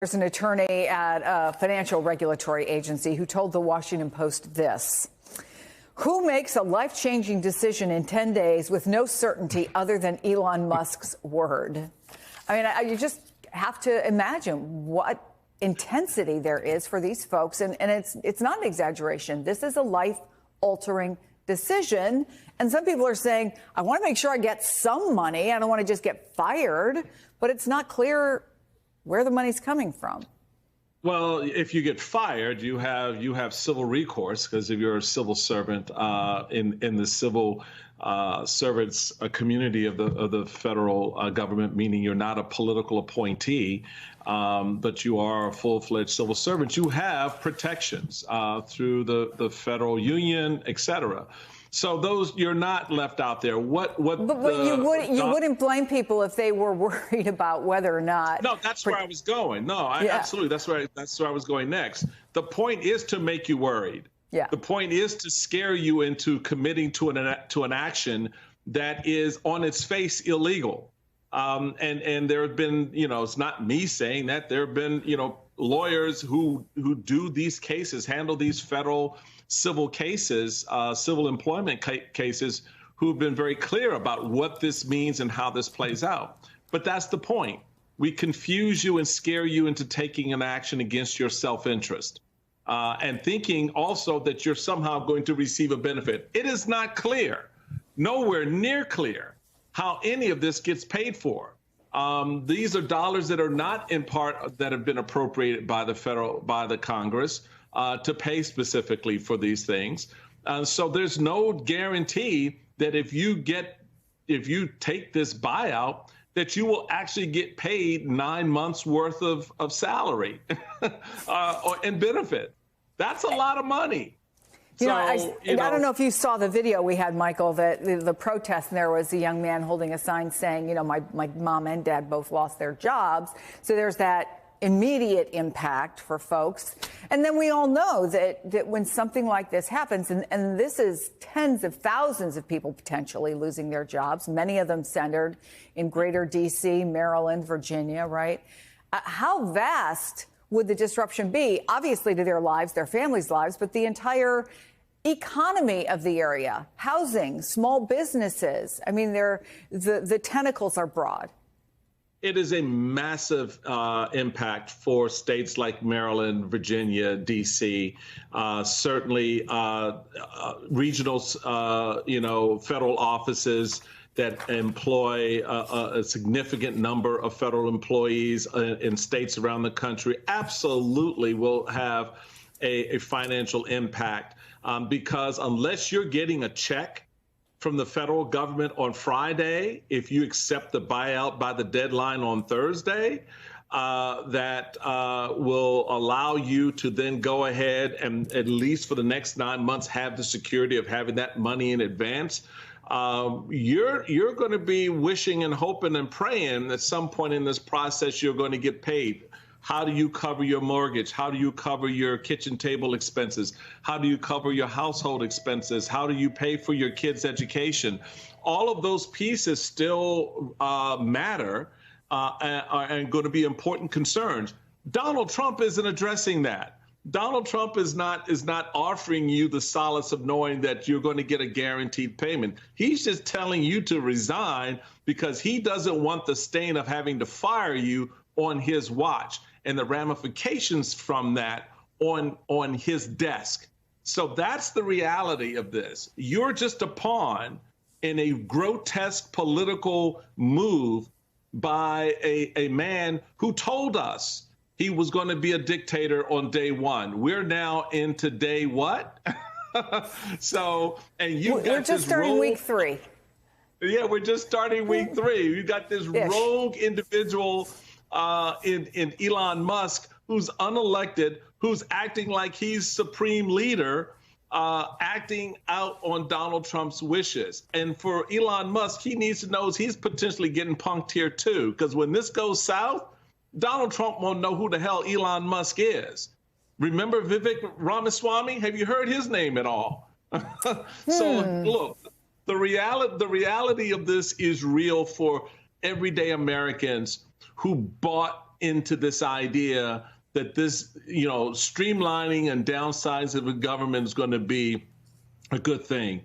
There's an attorney at a financial regulatory agency who told the Washington Post this. Who makes a life-changing decision in 10 days with no certainty other than Elon Musk's word? I mean, you just have to imagine what intensity there is for these folks. And it's not an exaggeration. This is a life-altering decision. And some people are saying, I want to make sure I get some money. I don't want to just get fired. But it's not clear where the money's coming from. Well, if you get fired, you have civil recourse, because if you're a civil servant in the civil servants community of the federal government, meaning you're not a political appointee, but you are a full-fledged civil servant, you have protections through the federal union, et cetera. So those, you're not left out there. But you wouldn't blame people if they were worried about whether or not. No, that's where I was going. No, absolutely. That's where I was going next. The point is to make you worried. Yeah. The point is to scare you into committing to an action that is on its face illegal. And there have been, it's not me saying that, there have been, lawyers who do these cases, handle these federal civil cases, civil employment cases, who've been very clear about what this means and how this plays out. But that's the point. We confuse you and scare you into taking an action against your self-interest and thinking also that you're somehow going to receive a benefit. It is not clear, nowhere near clear, how any of this gets paid for. These are dollars that are not in part that have been appropriated by the Congress to pay specifically for these things. So there's no guarantee that if you take this buyout, that you will actually get paid 9 months worth of salary and benefit. That's a lot of money. I don't know if you saw the video we had, Michael, the protest, and there was a young man holding a sign saying, my mom and dad both lost their jobs. So there's that immediate impact for folks. And then we all know that when something like this happens, and this is tens of thousands of people potentially losing their jobs, many of them centered in greater D.C., Maryland, Virginia, right? How vast would the disruption be? Obviously to their lives, their families' lives, but the entire economy of the area, housing, small businesses. I mean, the tentacles are broad. It is a massive impact for states like Maryland, Virginia, D.C., certainly regional, federal offices that employ a significant number of federal employees in states around the country absolutely will have a financial impact because unless you're getting a check from the federal government on Friday, if you accept the buyout by the deadline on Thursday, that will allow you to then go ahead and at least for the next 9 months have the security of having that money in advance. You're going to be wishing and hoping and praying at some point in this process you're going to get paid. How do you cover your mortgage? How do you cover your kitchen table expenses? How do you cover your household expenses? How do you pay for your kids' education? All of those pieces still matter and going to be important concerns. Donald Trump isn't addressing that. Donald Trump is not offering you the solace of knowing that you're going to get a guaranteed payment. He's just telling you to resign because he doesn't want the stain of having to fire you on his watch and the ramifications from that on his desk. So that's the reality of this. You're just a pawn in a grotesque political move by a man who told us he was going to be a dictator on day one. We're now into day what? We're just starting week 3. Yeah, we're just starting week 3. You got this rogue individual in Elon Musk who's unelected, who's acting like he's supreme leader, acting out on Donald Trump's wishes. And for Elon Musk, he needs to know he's potentially getting punked here too, because when this goes south, Donald Trump won't know who the hell Elon Musk is. Remember Vivek Ramaswamy? Have you heard his name at all? So look, the reality of this is real for everyday Americans who bought into this idea that this, streamlining and downsizing of the government is going to be a good thing.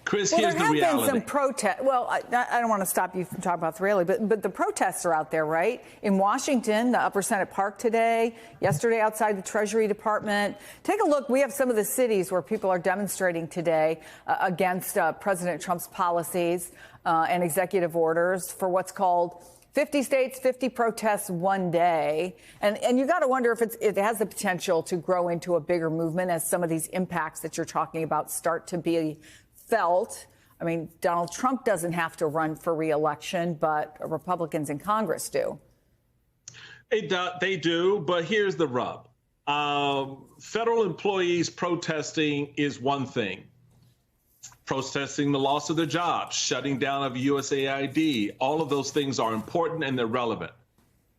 Chris, here's the reality. There have been some protests. Well, I don't want to stop you from talking about the rally, but the protests are out there, right? In Washington, the Upper Senate Park today, yesterday outside the Treasury Department. Take a look. We have some of the cities where people are demonstrating today against President Trump's policies and executive orders for what's called 50 states, 50 protests one day. And you got to wonder if it has the potential to grow into a bigger movement as some of these impacts that you're talking about start to be felt. I mean, Donald Trump doesn't have to run for re-election, but Republicans in Congress do. They do, but here's the rub. Federal employees protesting is one thing. Protesting the loss of their jobs, shutting down of USAID, all of those things are important and they're relevant.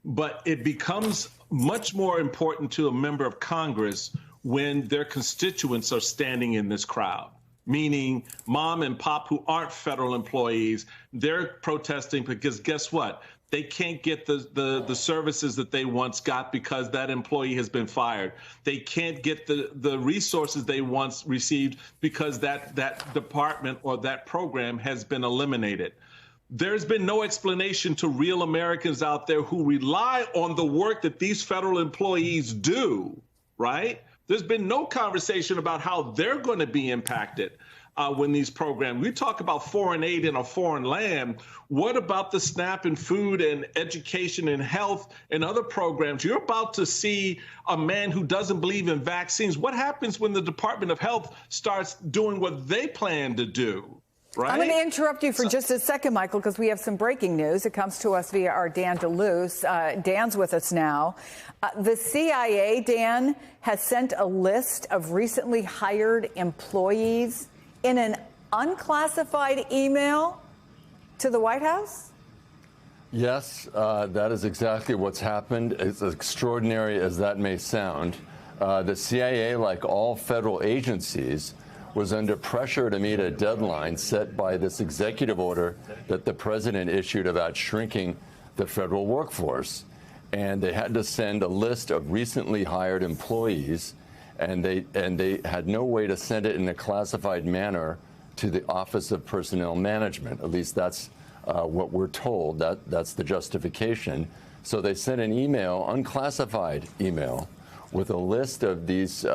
But it becomes much more important to a member of Congress when their constituents are standing in this crowd. Meaning mom and pop who aren't federal employees, they're protesting because guess what? They can't get the services that they once got because that employee has been fired. They can't get the resources they once received because that department or that program has been eliminated. There's been no explanation to real Americans out there who rely on the work that these federal employees do, right? There's been no conversation about how they're going to be impacted when these programs. We talk about foreign aid in a foreign land. What about the SNAP and food and education and health and other programs? You're about to see a man who doesn't believe in vaccines. What happens when the Department of Health starts doing what they plan to do? Right? I'm going to interrupt you for just a second, Michael, because we have some breaking news. It comes to us via our Dan DeLuce. Dan's with us now. The CIA, Dan, has sent a list of recently hired employees in an unclassified email to the White House? Yes, that is exactly what's happened. As extraordinary as that may sound, the CIA, like all federal agencies, was under pressure to meet a deadline set by this executive order that the president issued about shrinking the federal workforce. And they had to send a list of recently hired employees, and they had no way to send it in a classified manner to the Office of Personnel Management. At least that's what we're told. That's the justification. So they sent an email, unclassified email, with a list of these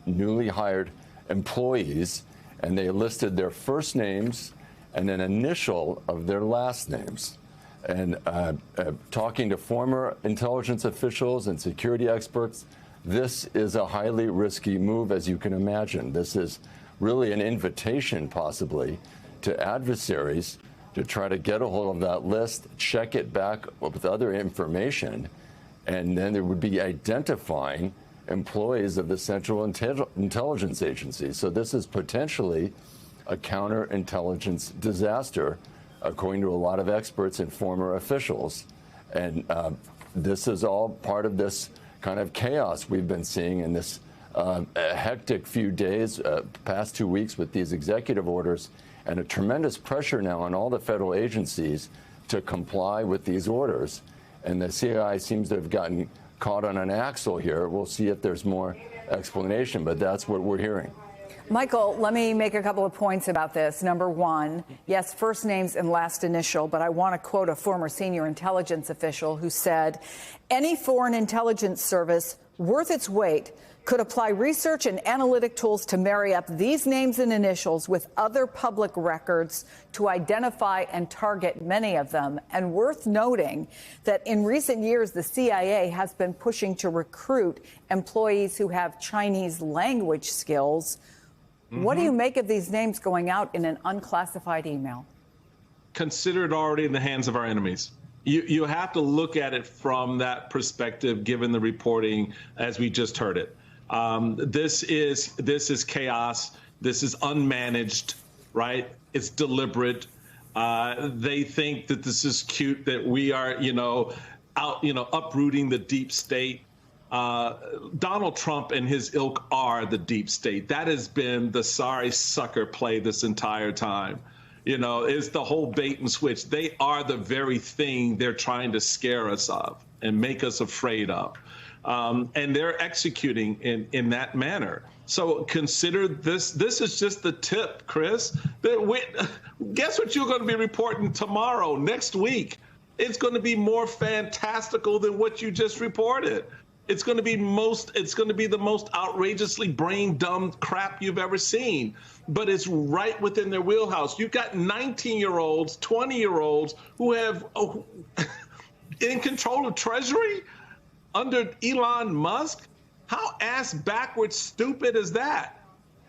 newly hired employees, and they listed their first names and an initial of their last names. And talking to former intelligence officials and security experts, this is a highly risky move, as you can imagine. This is really an invitation, possibly, to adversaries to try to get a hold of that list, check it back with other information, and then there would be identifying employees of the Central Intelligence Agency. So this is potentially a counterintelligence disaster, according to a lot of experts and former officials. And this is all part of this kind of chaos we've been seeing in this hectic few days, past 2 weeks, with these executive orders, and a tremendous pressure now on all the federal agencies to comply with these orders. And the CIA seems to have gotten caught on an axle here. We'll see if there's more explanation, but that's what we're hearing. Michael, let me make a couple of points about this. Number one, yes, first names and last initial, but I want to quote a former senior intelligence official who said, any foreign intelligence service worth its weight could apply research and analytic tools to marry up these names and initials with other public records to identify and target many of them. And worth noting that in recent years, the CIA has been pushing to recruit employees who have Chinese language skills. What do you make of these names going out in an unclassified email? Consider it already in the hands of our enemies. You have to look at it from that perspective, given the reporting as we just heard it. This is chaos. This is unmanaged, right? It's deliberate. They think that this is cute, that we are, uprooting the deep state. Donald Trump and his ilk are the deep state. That has been the sorry sucker play this entire time. You know, it's the whole bait and switch. They are the very thing they're trying to scare us of and make us afraid of. And they're executing in that manner. So consider this. This is just the tip, Chris. Guess what you're going to be reporting tomorrow, next week? It's going to be more fantastical than what you just reported. It's going to be the most outrageously brain dumb crap you've ever seen. But it's right within their wheelhouse. You've got 19-year-olds, 20-year-olds who have in control of Treasury under Elon Musk. How ass backwards stupid is that?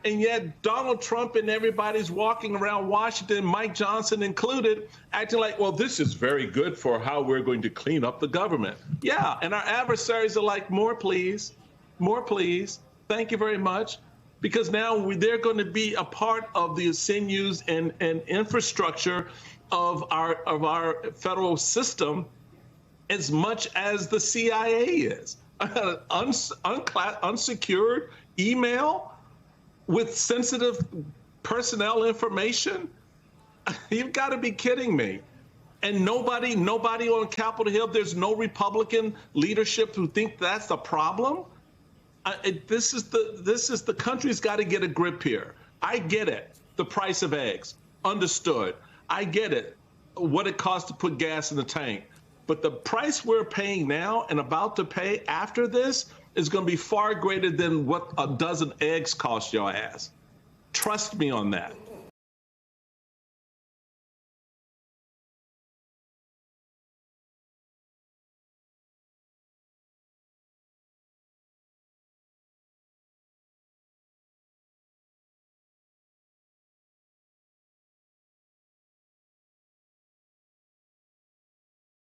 And yet Donald Trump and everybody's walking around Washington, Mike Johnson included, acting like, well, this is very good for how we're going to clean up the government. Yeah, and our adversaries are like, more please, thank you very much. Because now they're going to be a part of the sinews and infrastructure of our federal system as much as the CIA is. Unsecured email with sensitive personnel information? You've got to be kidding me. And nobody on Capitol Hill, there's no Republican leadership who think that's the problem. This is the country's got to get a grip here. I get it. The price of eggs. Understood. I get it. What it costs to put gas in the tank. But the price we're paying now and about to pay after this is going to be far greater than what a dozen eggs cost your ass. Trust me on that.